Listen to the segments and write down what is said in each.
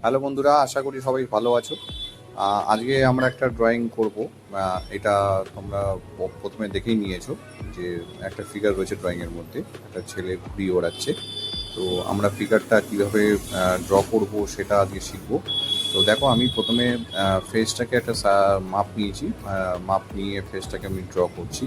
Hello বন্ধুরা, আশা করি সবাই ভালো আছো। আজকে আমরা একটা ড্রয়িং করব। এটা তোমরা প্রথমে দেখেই নিয়েছো যে একটা ফিগার রয়েছে ড্রয়িংয়ের মধ্যে, একটা ছেলে ঘুড়ি ওড়াচ্ছে। তো আমরা ফিগারটা কীভাবে ড্র করব সেটা আজকে শিখব। তো দেখো, আমি প্রথমে ফেসটাকে একটা মাপ নিয়েছি। মাপ নিয়ে ফেসটাকে আমি ড্র করছি।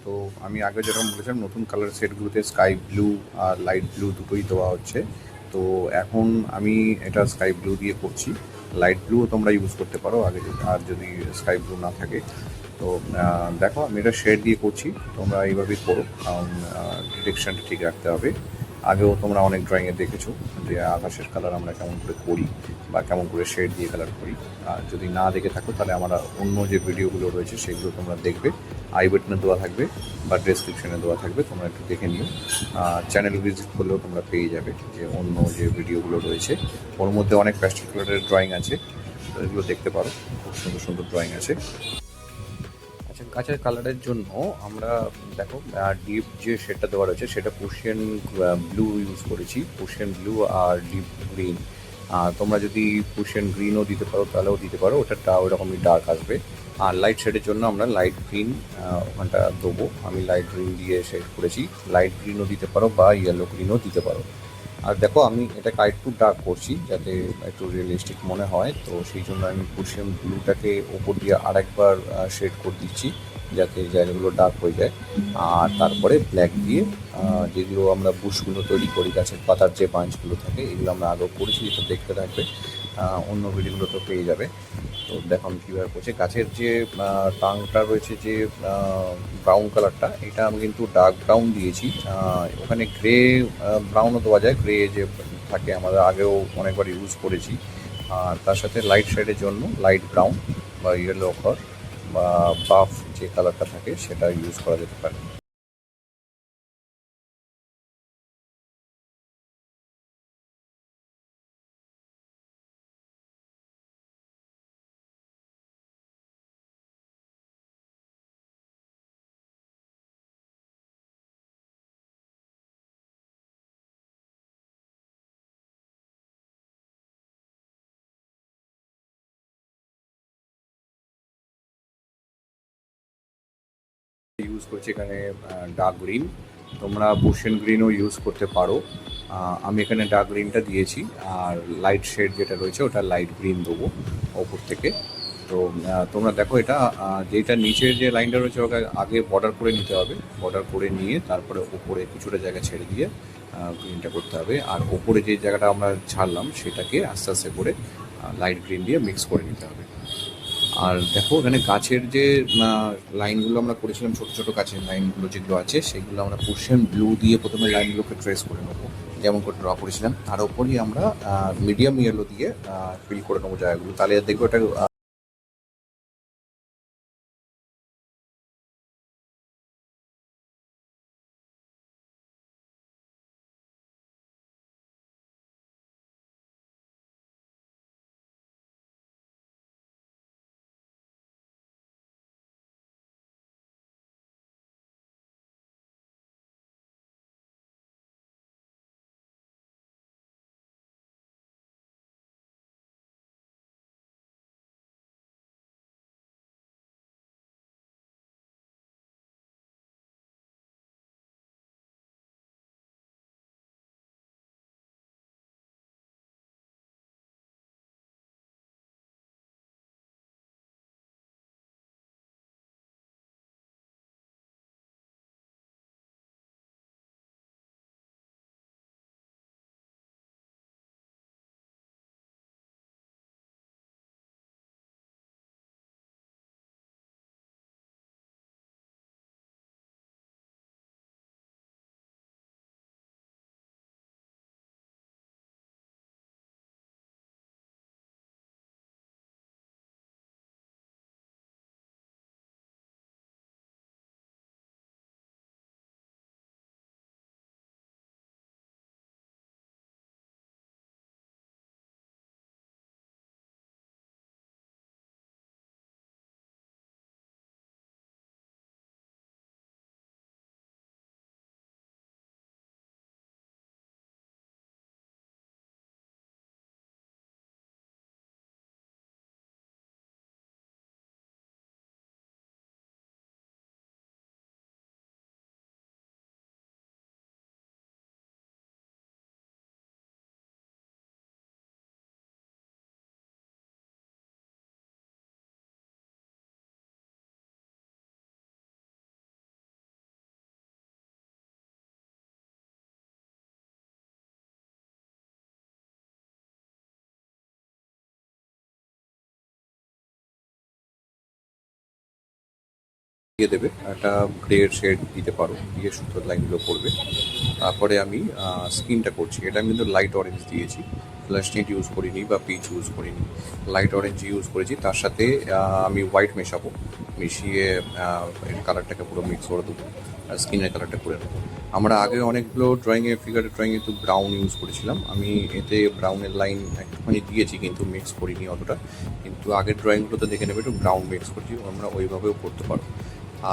তো আমি আগে যেরকম বলেছিলাম, নতুন কালার সেটগুলোতে স্কাই ব্লু আর লাইট ব্লু দুটোই দেওয়া হচ্ছে। তো এখন আমি এটা স্কাই ব্লু দিয়ে করছি। লাইট ব্লুও তোমরা ইউজ করতে পারো আগে আর যদি স্কাই ব্লু না থাকে। তো দেখো, আমি এটা শেড দিয়ে করছি, তোমরা এইভাবেই করো, কারণ ডিরেকশানটা ঠিক রাখতে হবে। আগেও তোমরা অনেক ড্রয়িংয়ে দেখেছো যে আকাশের কালার আমরা কেমন করে করি বা কেমন করে শেড দিয়ে কালার করি। আর যদি না দেখে থাকো তাহলে আমরা অন্য যে ভিডিওগুলো রয়েছে সেগুলো তোমরা দেখবে, আই বাটনে দেওয়া থাকবে বা ডেসক্রিপশনে দেওয়া থাকবে, তোমরা একটু দেখে নিও। চ্যানেল ভিজিট করলেও তোমরা পেয়ে যাবে যে অন্য যে ভিডিওগুলো রয়েছে, ওর মধ্যে অনেক প্যাস্টেল কালারের ড্রয়িং আছে। তো এগুলো দেখতে পারো, খুব সুন্দর সুন্দর ড্রয়িং আছে। আচ্ছা, গাছের কালারের জন্য আমরা দেখো, ডিপ যে শেডটা দেওয়া রয়েছে সেটা প্রুশিয়ান ব্লু ইউজ করেছি, প্রুশিয়ান ব্লু আর ডিপ গ্রিন। তোমরা যদি প্রুশিয়ান গ্রিনও দিতে পারো তাহলেও দিতে পারো, ওটা ওইরকমই ডার্ক আসবে। আর লাইট শেডের জন্য আমরা লাইট গ্রিন ওখানটা দেবো। আমি লাইট গ্রিন দিয়ে শেড করেছি, লাইট গ্রিনও দিতে পারো বা ইয়েলো গ্রিনও দিতে পারো। আর দেখো, আমি এটাকে আরেকটু ডার্ক করছি যাতে একটু রিয়েলিস্টিক মনে হয়। তো সেই জন্য আমি প্রুশিয়ান ব্লুটাকে ওপর দিয়ে আরেকবার শেড করে দিচ্ছি যাতে জায়গাগুলো ডার্ক হয়ে যায়। আর তারপরে ব্ল্যাক দিয়ে যেগুলো আমরা বুশগুলো তৈরি করি, গাছের পাতার যে বাঞ্চগুলো থাকে, এগুলো আমরা আগেও করেছি, এটা দেখতে থাকবে, অন্য ভিডিওগুলো তো পেয়ে যাবে। তো দেখো আমি কীভাবে করছি। গাছের যে টাংটা রয়েছে, যে ব্রাউন কালারটা, এটা আমি কিন্তু ডার্ক ব্রাউন দিয়েছি। ওখানে গ্রে ব্রাউনও দেওয়া যায়, গ্রে যে থাকে আমাদের আগেও অনেকবার ইউজ করেছি। আর তার সাথে লাইট শেডের জন্য লাইট ব্রাউন বা ইয়েলো অখর বা বাফ যে কালারটা থাকে সেটা ইউজ করা যেতে পারে। ইউজ করছি এখানে ডার্ক গ্রিন, তোমরা প্রুশিয়ান গ্রিনও ইউজ করতে পারো। আমি এখানে ডার্ক গ্রিনটা দিয়েছি, আর লাইট শেড যেটা রয়েছে ওটা লাইট গ্রিন দেবো ওপর থেকে। তো তোমরা দেখো এটা যেটা নিচের যে লাইনটা রয়েছে ওকে আগে বর্ডার করে নিতে হবে, বর্ডার করে নিয়ে তারপরে ওপরে কিছুটা জায়গা ছেড়ে দিয়ে গ্রিনটা করতে হবে। আর ওপরে যে জায়গাটা আমরা ছাড়লাম সেটাকে আস্তে আস্তে করে লাইট গ্রিন দিয়ে মিক্স করে নিতে হবে। আর দেখো এখানে গাছের যে লাইনগুলো আমরা করেছিলাম, ছোটো ছোটো গাছের লাইনগুলো যেগুলো আছে সেগুলো আমরা পার্সিয়ান ব্লু দিয়ে প্রথমে লাইনগুলোকে ট্রেস করে নেবো, যেমন করে ড্র করেছিলাম। তার উপরই আমরা মিডিয়াম ইয়েলো দিয়ে ফিল করে নেবো জায়গাগুলো, তাহলে দেখবো এটা দিয়ে দেবে, একটা গ্রের শেড দিতে পারো, দিয়ে সুন্দর লাইনগুলো করবে। তারপরে আমি স্কিনটা করছি, এটা আমি কিন্তু লাইট অরেঞ্জ দিয়েছি, ফ্ল্যাশ টিন্ট ইউজ করিনি বা পিচ ইউজ করিনি, লাইট অরেঞ্জ ইউজ করেছি। তার সাথে আমি হোয়াইট মেশাবো, মিশিয়ে কালারটাকে পুরো মিক্স করে দেবো আর স্কিনের কালারটা করে নেবো। আমরা আগে অনেকগুলো ড্রয়িংয়ে, ফিগারের ড্রয়িংয়ে তো ব্রাউন ইউজ করেছিলাম, আমি এতে ব্রাউনের লাইন একটুখানি দিয়েছি কিন্তু মিক্স করিনি অতটা। কিন্তু আগের ড্রয়িংগুলোতে দেখে নেবে একটু ব্রাউন মিক্স করছি, আমরা ওইভাবেও করতে পারো।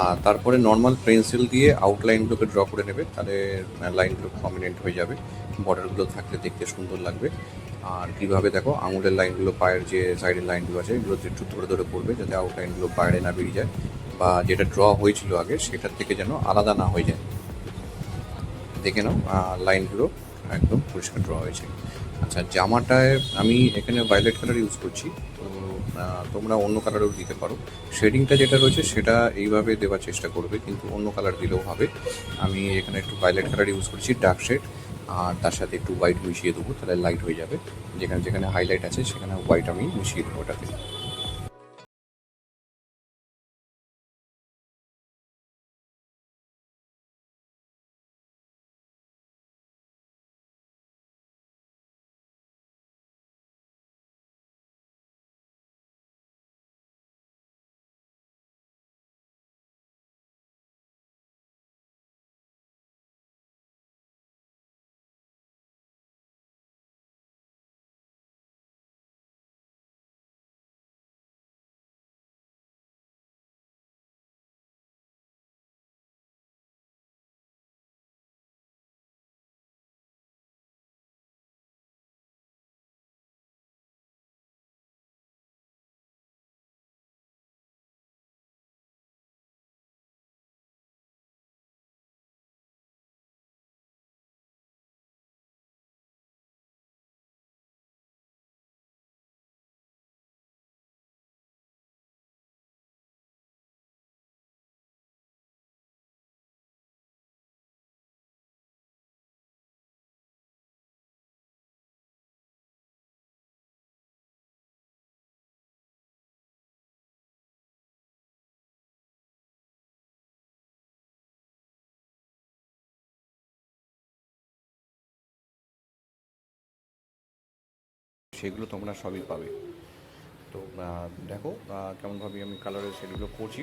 আর তারপরে নর্মাল পেন্সিল দিয়ে আউটলাইনগুলোকে ড্র করে নেবে, তাহলে লাইনগুলো প্রমিনেন্ট হয়ে যাবে, বর্ডারগুলো থাকলে দেখতে সুন্দর লাগবে। আর কীভাবে দেখো আঙুলের লাইনগুলো, পায়ের যে সাইডের লাইনগুলো আছে এগুলোতে একটু ধরে ধরে করবে, যাতে আউটলাইনগুলো বাইরে না বেরিয়ে যায়, বা যেটা ড্র হয়েছিল আগে সেটার থেকে যেন আলাদা না হয়ে যায়। দেখে নাও লাইনগুলো একদম পরিষ্কার ড্র হয়েছে। আচ্ছা, জামাটায় আমি এখানে ভায়োলেট কালার ইউজ করছি, তো তোমরা অন্য কালারও দিতে পারো। শেডিংটা যেটা রয়েছে সেটা এইভাবে দেওয়ার চেষ্টা করবে, কিন্তু অন্য কালার দিলেও হবে। আমি এখানে একটু ভায়োলেট কালার ইউজ করছি, ডার্ক শেড, আর তার সাথে একটু হোয়াইট মিশিয়ে দেবো, তাহলে লাইট হয়ে যাবে। যেখানে যেখানে হাইলাইট আছে সেখানে হোয়াইট আমি মিশিয়ে দেবো ওটাতে। সেগুলো তোমরা সবই পাবে। তো দেখো কেমনভাবে আমি কালারের শেডগুলো করছি,